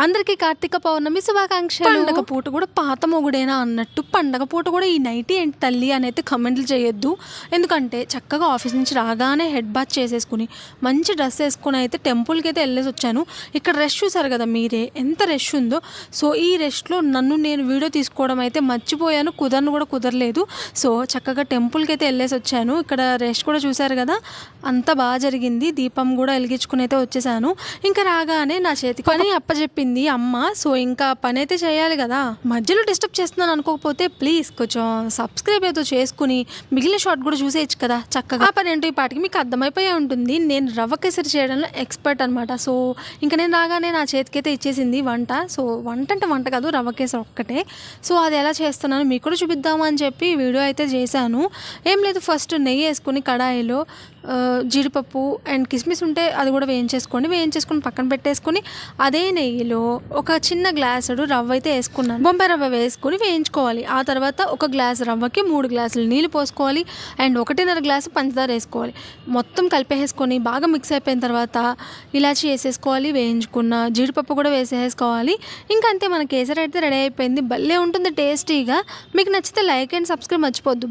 అందరికీ కార్తీక పౌర్ణమి శుభాకాంక్షలు. పండగ పూట కూడా పాత మొగుడేనా అన్నట్టు పండగ పూట కూడా ఈ నైటీ ఏంటి తల్లి అని అయితే కమెంట్లు చేయొద్దు. ఎందుకంటే చక్కగా ఆఫీస్ నుంచి రాగానే హెడ్ బాత్ చేసేసుకుని మంచి డ్రెస్ వేసుకుని అయితే టెంపుల్కి అయితే వెళ్ళేసి వచ్చాను. ఇక్కడ రష్ చూసారు కదా మీరే ఎంత రష్ ఉందో. సో ఈ రష్లో నేను వీడియో తీసుకోవడం అయితే మర్చిపోయాను, కుదరలేదు. సో చక్కగా టెంపుల్కి అయితే వెళ్ళేసి వచ్చాను. ఇక్కడ రష్ కూడా చూసారు కదా, అంతా బాగా జరిగింది. దీపం కూడా వెలిగించుకుని అయితే వచ్చేసాను. ఇంకా రాగానే నా చేతికి పని అప్పచెప్పింది అమ్మ. సో ఇంకా పని అయితే చేయాలి కదా, మధ్యలో డిస్టర్బ్ చేస్తున్నాను అనుకోకపోతే ప్లీజ్ కొంచెం సబ్స్క్రైబ్ అయితే చేసుకుని మిగిలిన షార్ట్ కూడా చూసేయచ్చు కదా చక్కగా. ఆ పని ఏంటో ఈ పాటికి మీకు అర్థమైపోయే ఉంటుంది. నేను రవ్వ కేసరి చేయడంలో ఎక్స్పర్ట్ అనమాట. సో ఇంకా నేను రాగానే నా చేతికి అయితే ఇచ్చేసింది వంట. సో వంట అంటే వంట కాదు, రవ్వ కేసరి ఒక్కటే. సో అది ఎలా చేస్తున్నాను మీకు కూడా చూపిద్దామా అని చెప్పి వీడియో అయితే చేశాను. ఏం లేదు, ఫస్ట్ నెయ్యి వేసుకుని కడాయిలో జీడిపప్పు అండ్ కిస్మిస్ ఉంటే అది కూడా వేయించేసుకొని పక్కన పెట్టేసుకొని అదే నెయ్యిలో ఒక చిన్న గ్లాసుడు రవ్వ అయితే వేసుకున్నాను. బొంబాయి రవ్వ వేసుకొని వేయించుకోవాలి. ఆ తర్వాత ఒక గ్లాసు రవ్వకి 3 గ్లాసులు నీళ్ళు పోసుకోవాలి అండ్ 1.5 గ్లాసు పంచదార వేసుకోవాలి. మొత్తం కలిపేసుకొని బాగా మిక్స్ అయిపోయిన తర్వాత ఇలాచి వేసేసుకోవాలి, వేయించుకున్న జీడిపప్పు కూడా వేసేసుకోవాలి. ఇంకా అంతే, మన కేసరి అయితే రెడీ అయిపోయింది. భలే ఉంటుంది టేస్టీగా. మీకు నచ్చితే లైక్ అండ్ సబ్స్క్రైబ్ మర్చిపోద్దు.